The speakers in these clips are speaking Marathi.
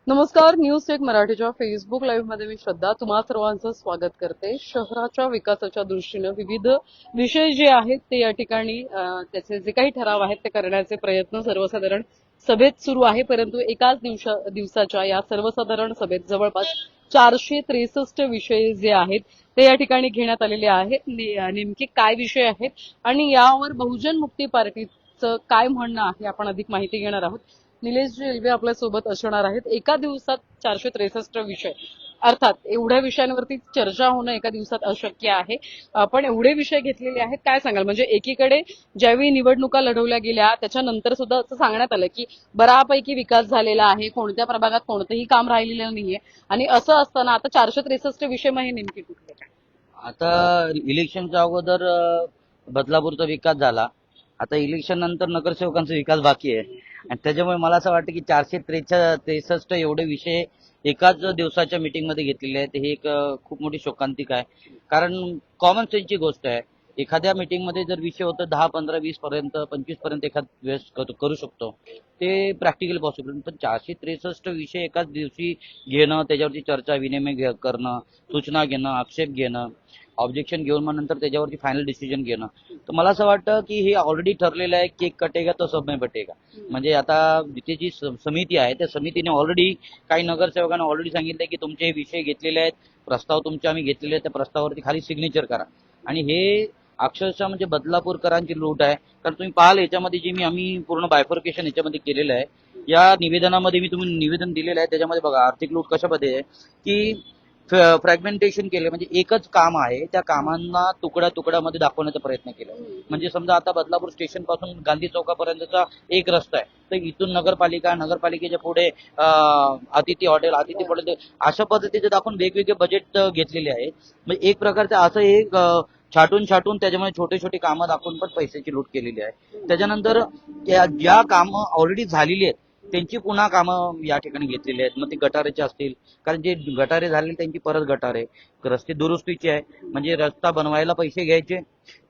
नमस्कार. न्यूज टेक मराठीच्या फेसबुक लाईव्ह मध्ये मी श्रद्धा तुम्हा सर्वांचं स्वागत करते. शहराच्या विकासाच्या दृष्टीनं विविध विषय जे आहेत ते या ठिकाणी त्याचे जे काही ठराव आहेत ते करण्याचे प्रयत्न सर्वसाधारण सभेत सुरू आहे. परंतु एकाच दिवसाच्या या सर्वसाधारण सभेत जवळपास 463 विषय जे आहेत ते या ठिकाणी घेण्यात आलेले आहेत. नेमके काय विषय आहेत आणि यावर बहुजन मुक्ती पार्टीचं काय म्हणणं आहे आपण अधिक माहिती घेणार आहोत. निलेश रेल्वे आपल्या सोबत असणार आहेत. एका दिवसात 463 विषय, अर्थात एवढ्या विषयांवरती चर्चा होणं एका दिवसात अशक्य आहे. आपण एवढे विषय घेतलेले आहेत, काय सांगाल? म्हणजे एकीकडे ज्यावेळी निवडणुका लढवल्या गेल्या त्याच्यानंतर सुद्धा असं सांगण्यात आलं की बऱ्यापैकी विकास झालेला आहे, कोणत्या प्रभागात कोणतंही काम राहिलेलं नाहीये, आणि असं असताना आता 463 विषय मग हे नेमके कुठले? आता इलेक्शनच्या अगोदर बदलापूरचा विकास झाला. आता इलेक्शन नंतर नगरसेवकांचा विकास बाकी आहे आणि त्याच्यामुळे मला असं वाटतं की 463 एवढे विषय एकाच दिवसाच्या मीटिंगमध्ये घेतलेले आहेत. हे एक खूप मोठी शोकांतिक आहे. कारण कॉमन सेन्सची गोष्ट आहे. एखाद्या मीटिंगमध्ये जर विषय होतं 10, 15, 20 पर्यंत 25 पर्यंत एखाद वेळेस करू शकतो, ते प्रॅक्टिकली पॉसिबल. पण 463 विषय एकाच दिवशी घेणं, त्याच्यावरती चर्चा विनिमय करणं, सूचना घेणं, आक्षेप घेणं, ऑब्जेक्शन घेऊन मग नंतर त्याच्यावरती फायनल डिसिजन घेणं, तर मला असं वाटतं की हे ऑलरेडी ठरलेलं आहे. केक कटेगा तो सब में बटेगा. म्हणजे आता जिथे जी समिती आहे त्या समितीने ऑलरेडी काही नगरसेवकांना ऑलरेडी सांगितलंय की तुमचे हे विषय घेतलेले आहेत, प्रस्ताव तुमचे आम्ही घेतलेले आहेत, त्या प्रस्तावावरती खाली सिग्नेचर करा. आणि हे अक्षरशः म्हणजे बदलापूरकरांची लूट आहे. कारण तुम्ही पाहाल याच्यामध्ये जे आम्ही पूर्ण बायफर्केशन याच्यामध्ये केलेलं आहे. या निवेदनामध्ये मी तुम्ही निवेदन दिलेलं आहे, त्याच्यामध्ये बघा आर्थिक लूट कशामध्ये आहे की फ्रॅगमेंटेशन केले. म्हणजे एकच काम आहे, त्या कामांना तुकड्या तुकड्यामध्ये दाखवण्याचा प्रयत्न केला. म्हणजे समजा आता बदलापूर स्टेशन पासून गांधी चौकापर्यंतचा एक रस्ता आहे, तर इथून नगरपालिकेच्या पुढे अतिथी हॉटेल, अतिथी पर्यंत अशा पद्धतीचे दाखवून वेगवेगळे बजेट घेतलेले आहेत. म्हणजे एक प्रकारचं असं एक छाटून त्याच्यामध्ये छोटे छोटे कामं दाखवून पण पैशाची लूट केलेली आहे. त्याच्यानंतर ज्या कामं ऑलरेडी झालेली आहेत त्यांची पुन्हा कामं या ठिकाणी घेतलेली आहेत. मग ते गटारेचे असतील, कारण जे गटारे झालेले त्यांची परत गटारे, रस्ते दुरुस्तीचे आहे. म्हणजे रस्ता बनवायला पैसे घ्यायचे,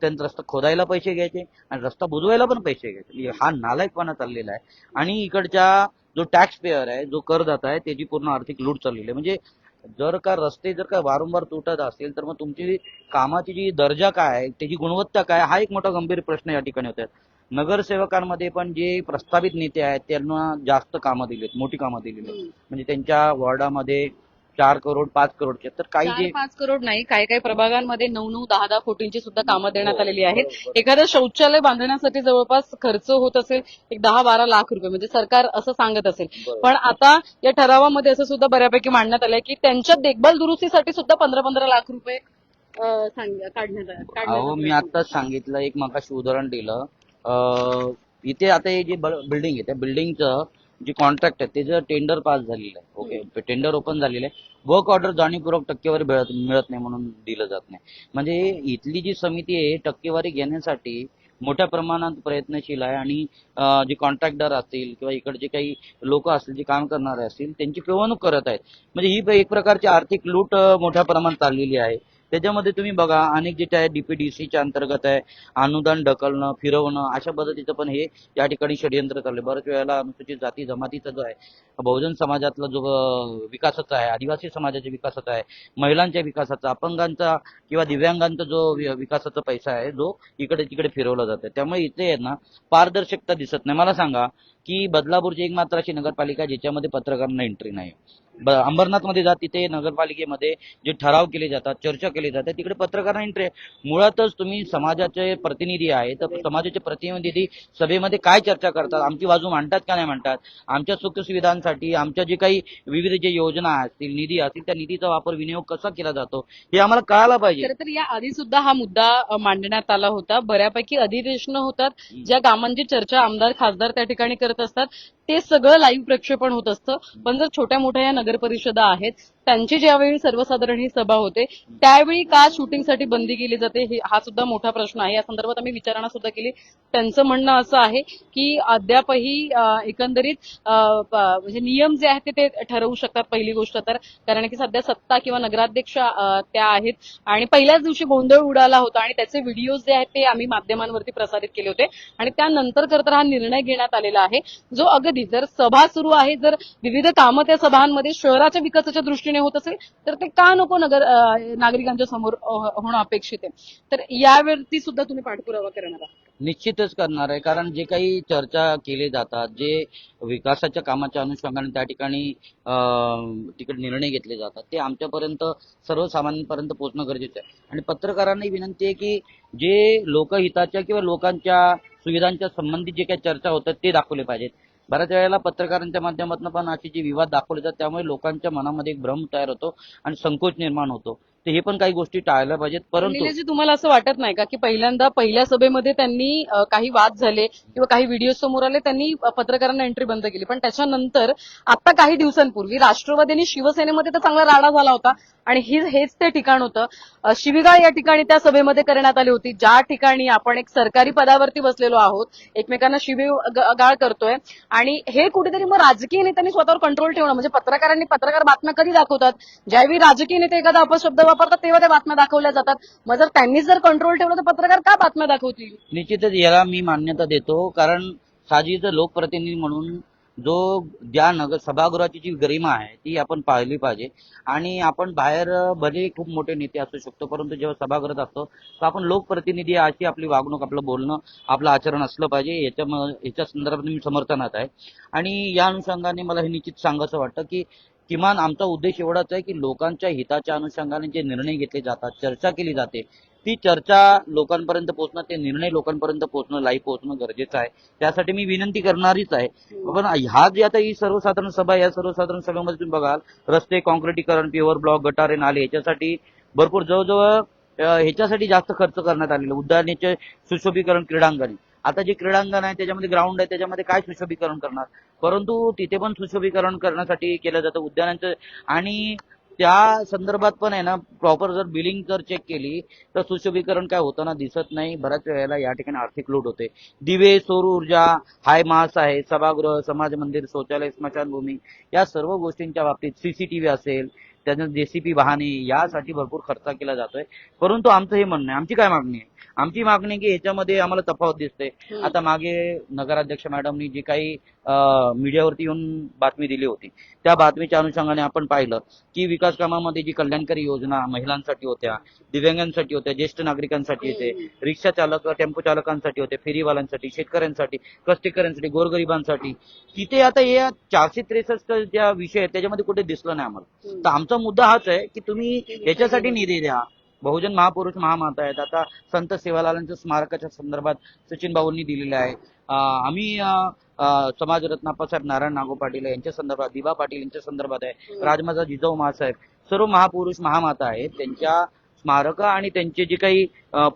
त्यांचा रस्ता खोदायला पैसे घ्यायचे आणि रस्ता बुजवायला पण पैसे घ्यायचे. हा नालायकपणा चाललेला आहे. आणि इकडच्या जो टॅक्स पेअर आहे, जो करदाता आहे, त्याची पूर्ण आर्थिक लूट चाललेली आहे. म्हणजे जर का रस्ते जर का वारंवार तुटत असेल तर मग तुमची कामाची जी दर्जा काय आहे, त्याची गुणवत्ता काय, हा एक मोठा गंभीर प्रश्न या ठिकाणी होत आहे. नगरसेवकांमध्ये पण जे प्रस्तावित नेते आहेत त्यांना जास्त कामं दिलीत, मोठी कामं दिलेली आहेत. म्हणजे त्यांच्या वॉर्डामध्ये 4 करोड 5 करोडचे, तर काही जे 4-5 करोड नाही, काही काही प्रभागांमध्ये 9-9, 10-10 कोटींची सुद्धा कामं देण्यात आलेली आहेत. एखादं शौचालय बांधण्यासाठी जवळपास खर्च होत असेल एक 10-12 लाख रुपये, म्हणजे सरकार असं सांगत असेल. पण आता या ठरावामध्ये असं सुद्धा बऱ्यापैकी मांडण्यात आलंय की त्यांच्या देखभाल दुरुस्तीसाठी सुद्धा 15-15 लाख रुपये अहो मी आत्ताच सांगितलं, एक मगाशी उदाहरण दिलं. इथे आता हे जे बिल्डिंग आहे त्या बिल्डिंगचं जे कॉन्ट्रॅक्ट आहे त्याचं टेंडर पास झालेलं आहे. ओके, टेंडर ओपन झालेलं आहे. वर्क ऑर्डर जाणीवपूर्वक टक्केवारी मिळत नाही म्हणून दिलं जात नाही. म्हणजे इथली जी समिती आहे टक्केवारी घेण्यासाठी मोठ्या प्रमाणात प्रयत्नशील आहे. आणि जे कॉन्ट्रॅक्टर असतील किंवा इकडचे काही लोक असतील जे काम करणारे असतील त्यांची पिळवणूक करत आहेत. म्हणजे ही एक प्रकारची आर्थिक लूट मोठ्या प्रमाणात चाललेली आहे. त्याच्यामध्ये तुम्ही बघा अनेक जे आहे डीपीडीसीच्या अंतर्गत आहे, अनुदान ढकलणं, फिरवणं, अशा पद्धतीचं पण हे या ठिकाणी षडयंत्र चाललंय. बऱ्याच वेळेला अनुसूचित जाती जमातीचा जो आहे, बहुजन समाजातला जो विकासाचा आहे, आदिवासी समाजाच्या विकासाचा आहे, महिलांच्या विकासाचा, अपंगांचा किंवा दिव्यांगांचा जो विकासाचा पैसा आहे जो इकडे तिकडे फिरवला जातो. त्यामुळे इथे आहे ना पारदर्शकता दिसत नाही. मला सांगा की बदलापूरची एक मात्र अशी नगरपालिका ज्याच्यामध्ये पत्रकारांना एंट्री नाही. अंबरनाथमध्ये जा, तिथे नगरपालिकेमध्ये जे ठराव केले जातात, चर्चा केली जाते, तिकडे पत्रकारांना एंट्री आहे. मुळातच तुम्ही समाजाचे प्रतिनिधी आहे, तर समाजाचे प्रतिनिधी सभेमध्ये काय चर्चा करतात, आमची बाजू मांडतात का नाही मांडतात, आमच्या सुखसुविधांसाठी आमच्या जे काही विविध जे योजना असतील, निधी असतील, त्या निधीचा वापर विनियोग कसा केला जातो हे आम्हाला कळायला पाहिजे. खरं तर या आधी सुद्धा हा मुद्दा मांडण्यात आला होता. बऱ्यापैकी अधिवेशनं होतात, ज्या कामांची चर्चा आमदार खासदार त्या ठिकाणी करत असतात, ते सगळं लाईव्ह प्रक्षेपण होत असतं. पण जर छोट्या मोठ्या या नगरपरिषदा आहेत त्यांची ज्यावेळी सर्वसाधारण ही सभा होते त्यावेळी का शूटिंगसाठी बंदी केली जाते, हा सुद्धा मोठा प्रश्न आहे. या संदर्भात आम्ही विचारणा सुद्धा केली. त्यांचं म्हणणं असं आहे की अद्यापही एकंदरीत म्हणजे नियम जे आहेत ते ठरवू शकतात पहिली गोष्ट तर, कारण की सध्या सत्ता किंवा नगराध्यक्ष त्या आहेत आणि पहिल्याच दिवशी गोंधळ उडाला होता आणि त्याचे व्हिडिओज जे आहेत ते आम्ही माध्यमांवरती प्रसारित केले होते आणि त्यानंतर खरं तर हा निर्णय घेण्यात आलेला आहे जो अगदी कधी जर सभा सुरू आहे, जर विविध कामं त्या सभांमध्ये शहराच्या विकासाच्या दृष्टीने होत असेल तर ते का नको नागरिकांच्या समोर होणं अपेक्षित आहे. तर यावरती सुद्धा तुम्ही पाठपुरावा करणार आहात? निश्चितच करणार आहे, कारण जे काही चर्चा केली जातात, जे विकासाच्या कामाच्या अनुषंगाने त्या ठिकाणी तिकडे निर्णय घेतले जातात, ते आमच्यापर्यंत सर्वसामान्यांपर्यंत पोहोचणं गरजेचं आहे. आणि पत्रकारांनाही विनंती आहे की जे लोकहिताच्या किंवा लोकांच्या सुविधांच्या संबंधित जे काही चर्चा होतात ते दाखवले पाहिजेत. बऱ्याच वेळेला पत्रकारांच्या माध्यमातून पण असे जे विवाद दाखवले जातात त्यामुळे लोकांच्या मनामध्ये एक भ्रम तयार होतो आणि संकोच निर्माण होतो. तर हे पण काही गोष्टी टाळल्या पाहिजेत. परंतु निलेशजी, तुम्हाला असं वाटत नाही का की पहिल्या सभेमध्ये त्यांनी काही वाद झाले किंवा काही व्हिडिओ समोर आले, त्यांनी पत्रकारांना एंट्री बंद केली, पण त्याच्यानंतर आता काही दिवसांपूर्वी राष्ट्रवादी आणि शिवसेनेमध्ये तर चांगला राडा झाला होता आणि हेच ते ठिकाण होतं. शिवीगाळ या ठिकाणी त्या सभेमध्ये करण्यात आली होती, ज्या ठिकाणी आपण एक सरकारी पदावरती बसलेलो आहोत, एकमेकांना शिवीगाळ करतोय आणि हे कुठेतरी मग राजकीय नेत्यांनी स्वतःवर कंट्रोल ठेवणं, म्हणजे पत्रकार बातम्या कधी दाखवतात, ज्यावेळी राजकीय नेते एखादा अपशब्द वापरतात तेव्हा त्या बातम्या दाखवल्या जातात. मग जर त्यांनीच जर कंट्रोल ठेवलं तर पत्रकार का बातम्या दाखवतील? निश्चितच याला मी मान्यता देतो, कारण साहजिकच लोकप्रतिनिधी म्हणून ज्या सभागृहाची जी गरिमा आहे ती आपण पाहिली पाहिजे. आणि आपण बाहेर भले खूप मोठे नेते असू शकतो, परंतु जेव्हा सभागृहात असतो तर आपण लोकप्रतिनिधी अशी आपली वागणूक, आपलं बोलणं, आपलं आचरण असलं पाहिजे. याच्या संदर्भात मी समर्थनात आहे. आणि या अनुषंगाने मला हे निश्चित सांगायचं वाटतं की किमान आमचा उद्देश एवढाच आहे की लोकांच्या हिताच्या अनुषंगाने जे निर्णय घेतले जातात, चर्चा केली जाते, ती चर्चा लोकांपर्यंत पोहोचणं, ते निर्णय लोकांपर्यंत पोहोचणं, लाईव्ह पोहोचणं गरजेचं आहे. त्यासाठी मी विनंती करणारीच आहे. पण जी आता ही सर्वसाधारण सभा, या सर्वसाधारण सभेमध्ये तुम्ही बघाल रस्ते, काँक्रिटीकरण, पेवर ब्लॉक, गटारे, नाले ह्याच्यासाठी भरपूर जवळजवळ ह्याच्यासाठी जास्त खर्च करण्यात आलेला. उद्यानाचे सुशोभीकरण, क्रीडांगण, आता जे क्रीडांगण आहे त्याच्यामध्ये ग्राउंड आहे, त्याच्यामध्ये काय सुशोभीकरण करणार, परंतु तिथे पण सुशोभीकरण करण्यासाठी केलं जातं उद्यानांचं. आणि त्या संदर्भात पण आहे ना, प्रॉपर जर बिलिंग जर चेक केली तर सुशोभीकरण काय होताना दिसत नाही. बऱ्याच वेळेला या ठिकाणी आर्थिक लूट होते. दिवे, सौर ऊर्जा, हाय मास आहे, सभागृह, समाज मंदिर, शौचालय, स्मशानभूमी, या सर्व गोष्टींच्या बाबतीत सीसीटीव्ही असेल, त्यानंतर जेसीपी वाहने, यासाठी भरपूर खर्च केला जातोय. परंतु आमचं हे म्हणणं आहे, आमची काय मागणी आहे, आमची मागणी आहे की ह्याच्यामध्ये आम्हाला तफावत दिसते. आता मागे नगराध्यक्ष मॅडमनी जी काही मीडियावरती येऊन बातमी दिली होती, त्या बातमीच्या अनुषंगाने आपण पाहिलं की विकास कामामध्ये जी कल्याणकारी योजना महिलांसाठी होत्या, दिव्यांगांसाठी होत्या, ज्येष्ठ नागरिकांसाठी होते, रिक्षा चालक, टेम्पो चालकांसाठी होते, फेरीवाल्यांसाठी, शेतकऱ्यांसाठी, कष्टकऱ्यांसाठी, गोरगरिबांसाठी, तिथे आता या 463 ज्या विषय आहेत त्याच्यामध्ये कुठे दिसलं नाही आम्हाला. तर आमचा मुद्दा हाच आहे की तुम्ही याच्यासाठी निधी द्या. बहुजन महापुरुष महामाता आहेत. आता संत सेवालालांच्या स्मारकाच्या संदर्भात सचिन भाऊंनी दिलेले आहे. आम्ही समाजरत्न आप्पासाहेब नारायण नागो पाटील यांच्या संदर्भात, दिबा पाटील यांच्या संदर्भात आहे, राजमाता जिजाऊ महासाहेब, सर्व महापुरुष महामाता आहेत, त्यांच्या स्मारक आणि त्यांचे जे काही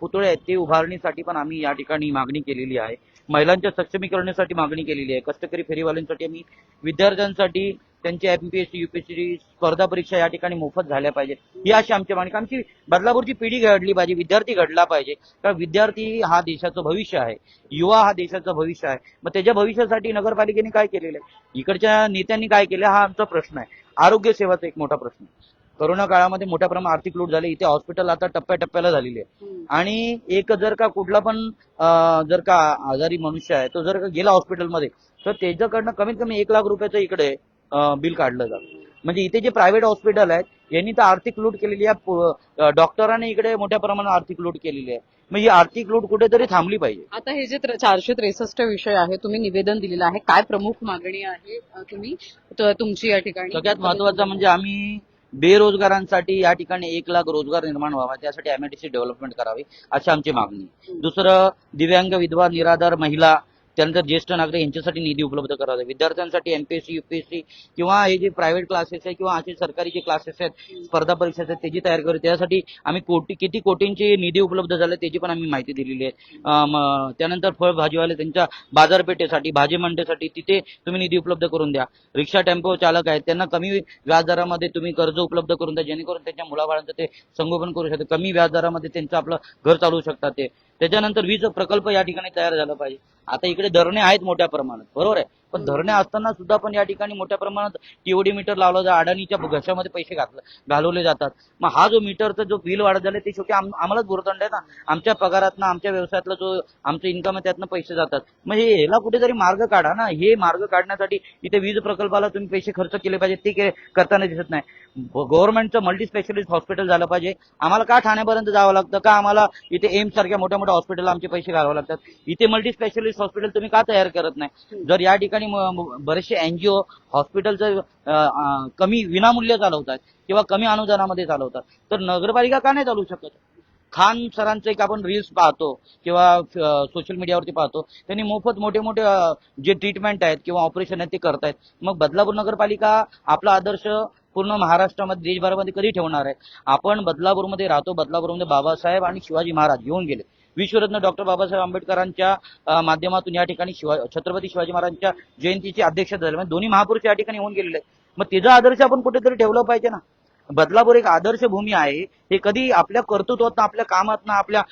पुतळे आहेत ते उभारणीसाठी पण आम्ही या ठिकाणी मागणी केलेली आहे. महिलांच्या सक्षमीकरणासाठी मागणी केलेली आहे. कष्टकरी फेरीवाल्यांसाठी आम्ही, विद्यार्थ्यांसाठी त्यांची एमपीएससी युपीएससी स्पर्धा परीक्षा या ठिकाणी मोफत झाल्या पाहिजे, ही अशी आमची मागणी. आमची बदलापूरची पिढी घडली पाहिजे, विद्यार्थी घडला पाहिजे, कारण विद्यार्थी हा देशाचं भविष्य आहे, युवा हा देशाचं भविष्य आहे. मग त्याच्या भविष्यासाठी नगरपालिकेने काय केलेलं आहे, इकडच्या नेत्यांनी काय केलं, हा आमचा प्रश्न आहे. आरोग्य सेवाचा एक मोठा प्रश्न आहे. कोरोना काळामध्ये मोठ्या प्रमाणात आर्थिक लूट झाली. इथे हॉस्पिटल आता टप्प्याटप्प्याला झालेली आहे. आणि एक जर का कुठला पण जर का आजारी मनुष्य आहे तो जर का गेला हॉस्पिटलमध्ये तर त्याच्याकडनं कमीत कमी 1 लाख रुपयाचं इकडे बिल काढलं जातं. म्हणजे इथे जे प्रायव्हेट हॉस्पिटल आहेत यांनी तर आर्थिक लूट केलेली आहे, डॉक्टरांनी इकडे मोठ्या प्रमाणात आर्थिक लूट केलेली आहे. मग ही आर्थिक लूट कुठेतरी थांबली पाहिजे. आता हे जे 463 विषय आहे, तुम्ही निवेदन दिलेलं आहे, काय प्रमुख मागणी आहे तुमची या ठिकाणी? सगळ्यात महत्वाचं म्हणजे आम्ही बेरोजगारांसाठी या ठिकाणी 1 लाख रोजगार निर्माण व्हावा, त्यासाठी एमआयडीसी डेव्हलपमेंट करावी अशी आमची मागणी. दुसरं, दिव्यांग, विधवा, निराधार महिला, त्यानंतर ज्येष्ठ नागरिक यांच्यासाठी निधी उपलब्ध करावा. विद्यार्थ्यांसाठी एमपीएससी युपीएससी किंवा हे जे प्रायव्हेट क्लासेस आहे किंवा असे सरकारी जे क्लासेस आहेत, स्पर्धा परीक्षा आहेत, त्याची तयारी करू. त्यासाठी आम्ही किती कोटींचे निधी उपलब्ध झाले त्याची पण आम्ही माहिती दिलेली आहे. त्यानंतर फळभाजीवाले त्यांच्या बाजारपेठेसाठी, भाजी मंडईसाठी तिथे तुम्ही निधी उपलब्ध करून द्या. रिक्षा टेम्पो चालक आहेत त्यांना कमी व्याजदरामध्ये तुम्ही कर्ज उपलब्ध करून द्या, जेणेकरून त्यांच्या मुलाबाळांचं ते संगोपन करू शकतात. कमी व्याजदरामध्ये त्यांचं आपलं घर चालवू शकतात ते. त्याच्यानंतर वीज प्रकल्प या ठिकाणी तयार झाला पाहिजे. आता इकडे धरणे आहेत मोठ्या प्रमाणात, बरोबर आहे, पण धरणे असताना सुद्धा पण या ठिकाणी मोठ्या प्रमाणात टीओडी मीटर लावला जातो, अडाणीच्या घशामध्ये पैसे घालवले जातात. मग हा जो मीटरचा जो बिल वाढत झाला ते शेवटी आम्हालाच भुरदंड आहे ना. आमच्या पगारातनं, आमच्या व्यवसायातला जो आमचं इन्कम आहे त्यातनं पैसे जातात. मग ह्याला कुठेतरी मार्ग काढा ना. हे मार्ग काढण्यासाठी इथे वीज प्रकल्पाला तुम्ही पैसे खर्च केले पाहिजे, ते करताना दिसत नाही. गव्हर्नमेंटचं मल्टी स्पेशालिस्ट हॉस्पिटल झालं पाहिजे. आम्हाला का ठाण्यापर्यंत जावं लागतं, का आम्हाला इथे एम्स सारख्या मोठ्या मोठ्या हॉस्पिटलला आमचे पैसे घालावे लागतात. इथे मल्टी स्पेशालिस्ट हॉस्पिटल तुम्ही का तयार करत नाही? जर या ठिकाणी बरेचसे एनजीओ हॉस्पिटलचं कमी विनामूल्य चालवतात किंवा कमी अनुदानामध्ये चालवतात, तर नगरपालिका का नाही चालवू शकत? खान सरांचं एक आपण रील्स पाहतो किंवा सोशल मीडियावरती पाहतो, त्यांनी मोफत मोठे मोठे जे ट्रीटमेंट आहेत किंवा ऑपरेशन आहेत ते करतायत. मग बदलापूर नगरपालिका आपला आदर्श पूर्ण महाराष्ट्रामध्ये, देशभरामध्ये कधी ठेवणार आहे? आपण बदलापूरमध्ये राहतो, बदलापूरमध्ये बाबासाहेब आणि शिवाजी महाराज येऊन गेले. विश्वरत्न डॉक्टर बाबासाहेब आंबेडकरांच्या माध्यमातून या ठिकाणी छत्रपती शिवाजी महाराजांच्या जयंतीची अध्यक्षता झाली. म्हणजे दोन्ही महापुरुष या ठिकाणी येऊन गेलेले आहेत. मग त्याचा आदर्श आपण कुठेतरी ठेवला पाहिजे ना. बदलापूर एक आदर्श भूमी आहे. हे कधी आपल्या कर्तृत्वातनं, आपल्या कामातनं, आपल्या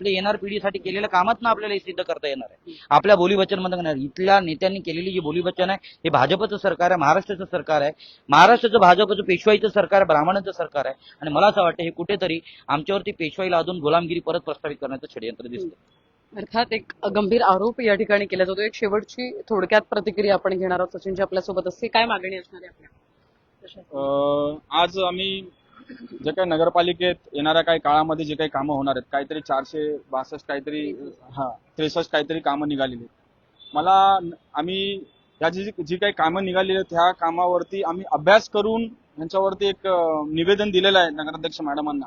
येणाऱ्या पिढीसाठी केलेल्या कामातनं आपल्याला हे सिद्ध करता येणार आहे. आपल्या बोलीवचनमध्ये नाही. इथल्या नेत्यांनी केलेली जी बोलीवचन आहे हे भाजपचं सरकार आहे, महाराष्ट्राचं सरकार आहे. महाराष्ट्राचं भाजपचं पेशवाईचं सरकार, ब्राह्मणांचं सरकार आहे. आणि मला असं वाटतं हे कुठेतरी आमच्यावरती पेशवाईला अजून गुलामगिरी परत प्रस्थापित करण्याचं षडयंत्र दिसतं. अर्थात एक गंभीर आरोप या ठिकाणी केला जातो. एक शेवटची थोडक्यात प्रतिक्रिया आपण घेणार आहोत. सचिनजी आपल्यासोबत असते, काय मागणी असणार आहे आपल्या? आज आम्ही जे काही नगरपालिकेत येणाऱ्या काही काळामध्ये जे काही कामं होणार आहेत, काहीतरी 462 काहीतरी 63 काहीतरी कामं निघालेली आहेत. आम्ही या जी काही कामं निघालेली आहेत ह्या कामावरती आम्ही अभ्यास करून यांच्यावरती एक निवेदन दिलेलं आहे नगराध्यक्ष मॅडमांना.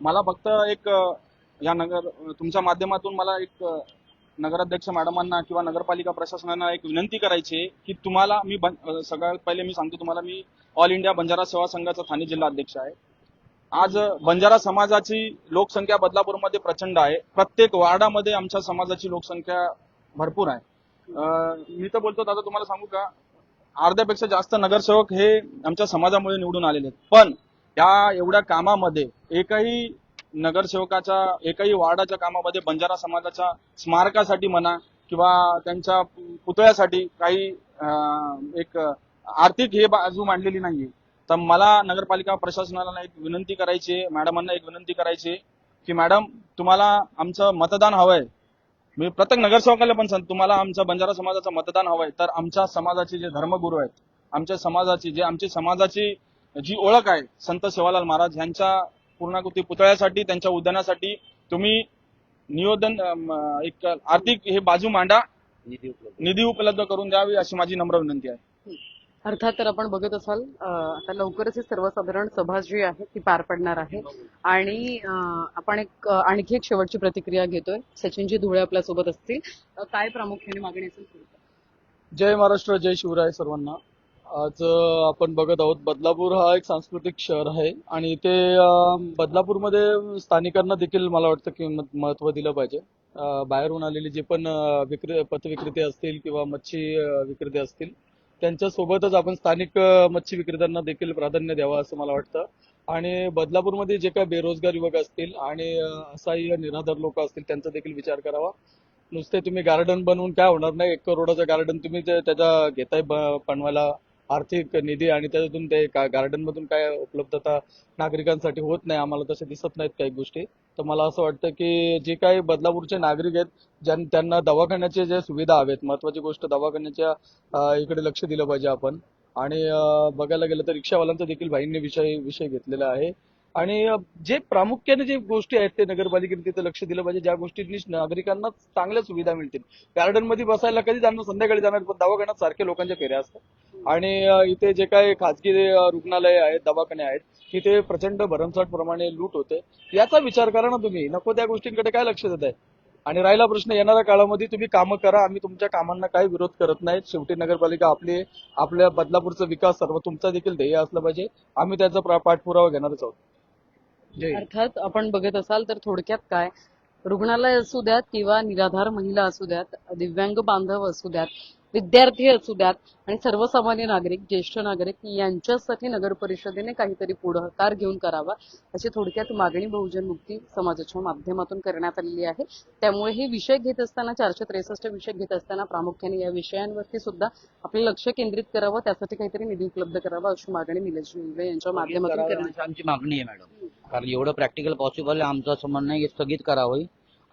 मला फक्त एक तुमच्या माध्यमातून मला एक नगराध्यक्ष मॅडमांना किंवा नगरपालिका प्रशासनाला एक विनंती करायची आहे की तुम्हाला सगळ्यात पहिले मी सांगतो तुम्हाला, मी ऑल इंडिया बंजारा सेवा संघाचा ठाणे जिल्हा अध्यक्ष आहे. आज बंजारा समाजाची लोकसंख्या बदलापूरमध्ये प्रचंड आहे. प्रत्येक वार्डामध्ये आमच्या समाजाची लोकसंख्या भरपूर आहे. मी तर बोलतो दादा, तुम्हाला सांगू का, अर्ध्यापेक्षा जास्त नगरसेवक हे आमच्या समाजामुळे निवडून आलेले आहेत. पण या एवढ्या कामामध्ये एकही वार्डाच्या कामामध्ये बंजारा समाजाच्या स्मारकासाठी म्हणा किंवा त्यांच्या पुतळ्यासाठी काही एक आर्थिक हे बाजू मांडलेली नाहीये. तर मला नगरपालिका प्रशासनाला एक विनंती करायची आहे, मॅडमांना एक विनंती करायची आहे की मॅडम, तुम्हाला आमचं मतदान हवंय. मी प्रत्येक नगरसेवकाला पण सांगतो, तुम्हाला आमच्या बंजारा समाजाचं मतदान हवंय, तर आमच्या समाजाचे जे धर्मगुरू आहेत, आमच्या समाजाची जी ओळख आहे संत सेवालाल महाराज यांच्या पूर्णाकृती पुतळ्यासाठी, त्यांच्या उद्यानासाठी तुम्ही नियोजन एक आर्थिक हे बाजू मांडा, निधी उपलब्ध करून द्यावी अशी माझी नम्र विनंती आहे. अर्थात तर आपण बघत असाल आता लवकरच ही सर्वसाधारण सभा जी आहे ती पार पडणार आहे आणि आपण आणखी एक शेवटची प्रतिक्रिया घेतोय. सचिनजी धुळे आपल्या सोबत असतील, काय प्रामुख्याने मागणी असेल? जय महाराष्ट्र, जय शिवराय सर्वांना. आज आपण बघत आहोत, बदलापूर हा एक सांस्कृतिक शहर आहे आणि इथे बदलापूरमध्ये स्थानिकांना देखील मला वाटतं की महत्त्व दिलं पाहिजे. बाहेरून आलेले जे पण पथविक्रेते असतील किंवा मच्छी विक्रेते असतील त्यांच्यासोबतच आपण स्थानिक मच्छी विक्रेत्यांना देखील प्राधान्य द्यावं असं मला वाटतं. आणि बदलापूरमध्ये जे काही बेरोजगार युवक असतील आणि असहाय्य निराधार लोक असतील त्यांचा देखील विचार करावा. नुसते तुम्ही गार्डन बनवून काय होणार नाही. 1 करोडाचं गार्डन तुम्ही त्याचा घेताय बनवायला आर्थिक निधी आणि त्याच्यातून ते गार्डन मधून काय उपलब्धता नागरिकांसाठी होत नाही. आम्हाला तसे दिसत नाहीत काही गोष्टी. तर मला असं वाटतं की जे काही बदलापूरचे नागरिक आहेत त्यांना दवाखान्याच्या ज्या सुविधा हवेत, महत्वाची गोष्ट दवाखान्याच्या इकडे लक्ष दिलं पाहिजे आपण. आणि बघायला गेलं तर रिक्षावाल्यांचा देखील भाईंनी विषय घेतलेला आहे. आणि जे प्रामुख्याने जे गोष्टी आहेत ते नगरपालिकेने तिथे लक्ष दिलं पाहिजे, ज्या गोष्टींनी नागरिकांना चांगल्या सुविधा मिळतील. गार्डन मध्ये बसायला कधी जाणार, संध्याकाळी जाणार, पण दवाखान्यात सारखे लोकांच्या फेऱ्या असतात. आणि इथे जे काही खाजगी रुग्णालय आहेत, दवाखाने आहेत, तिथे प्रचंड भरमसाठ प्रमाणे लूट होते. याचा विचार करा ना तुम्ही. नको त्या गोष्टींकडे काय लक्ष देत आहे? आणि राहिला प्रश्न, येणाऱ्या काळामध्ये तुम्ही कामं करा, आम्ही तुमच्या कामांना काही विरोध करत नाहीत. शेवटी नगरपालिका आपल्या बदलापूरचा विकास सर्व तुमचा देखील ध्येय असलं पाहिजे. आम्ही त्याचा पाठपुरावा घेणारच आहोत. अर्थात आपण बघत असाल तर थोडक्यात काय, रुग्णालय असू द्यात किंवा निराधार महिला असू द्यात, दिव्यांग बांधव असू द्यात, विद्यार्थी असू द्यात आणि सर्वसामान्य नागरिक, ज्येष्ठ नागरिक यांच्यासाठी नगर परिषदेने काहीतरी पुढाकार घेऊन करावा अशी थोडक्यात मागणी बहुजन मुक्ती समाजाच्या माध्यमातून करण्यात आलेली आहे. त्यामुळे हे विषय घेत असताना 463 विषय घेत असताना प्रामुख्याने या विषयांवरती सुद्धा आपलं लक्ष केंद्रित करावं, त्यासाठी काहीतरी निधी उपलब्ध करावा अशी मागणी निलेश निंबे यांच्या माध्यमातून करण्यात अशी आमची मागणी आहे मॅडम. कारण एवढं प्रॅक्टिकल पॉसिबल आहे आमचं असं म्हणणं आहे की स्थगित करावं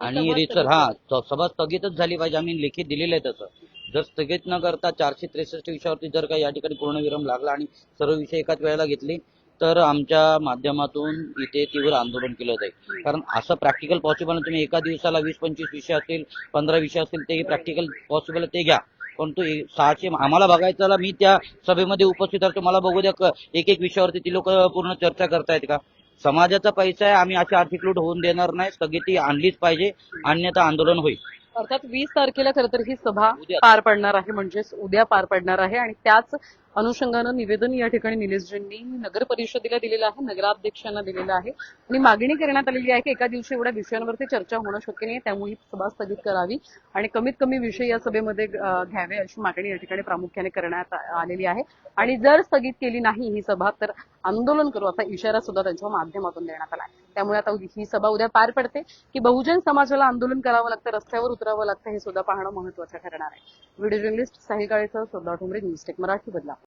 आणि सभा रिसर सभा स्थगितच झाली पाहिजे. आम्ही लेखी दिलेलं आहे तसं. जर स्थगित न करता 463 विषयावरती जर का या ठिकाणी पूर्णविराम लागला आणि सर्व विषय एकाच वेळेला घेतले तर आमच्या माध्यमातून इथे तीव्र आंदोलन केलं जाईल. कारण असं प्रॅक्टिकल पॉसिबल नाही. तुम्ही एका दिवसाला 20-25 विषय असतील, 15 विषय असतील, ते प्रॅक्टिकल पॉसिबल ते घ्या. पण तो 600 आम्हाला बघायचं, मी त्या सभेमध्ये उपस्थित असतो, मला बघू द्या एक विषयावरती ती लोक पूर्ण चर्चा करतायत का? समाजाचा पैसा आहे, आम्ही अशी आर्थिक लूट होऊन देणार नाही. स्थगिती आणलीच पाहिजे, अन्यथा आंदोलन होईल. अर्थात 20 तारखेला खरं तर ही सभा उद्या. पार पडणार आहे, म्हणजेच उद्या पार पडणार आहे आणि त्याच अनुषंगानं निवेदन या ठिकाणी निलेशजींनी नगर परिषदेला दिलेलं आहे, नगराध्यक्षांना दिलेलं आहे आणि मागणी करण्यात आलेली आहे की एका दिवशी एवढ्या विषयांवरती चर्चा होणं शक्य नाही, त्यामुळे ही सभा स्थगित करावी आणि कमीत कमी विषय या सभेमध्ये घ्यावे अशी मागणी या ठिकाणी प्रामुख्याने करण्यात आलेली आहे. आणि जर स्थगित केली नाही ही सभा तर आंदोलन करू असा इशारा सुद्धा त्यांच्या माध्यमातून देण्यात आला आहे. त्यामुळे आता ही सभा उद्या पार पडते की बहुजन समाजाला आंदोलन करावं लागतं, रस्त्यावर उतरावं लागतं, हे सुद्धा पाहणं महत्त्वाचं ठरणार आहे. व्हिडिओ जर्नलिस्ट साहिल काळेसह श्रद्धा ठोंबरे, न्यूज टेक मराठी, बदलापूर.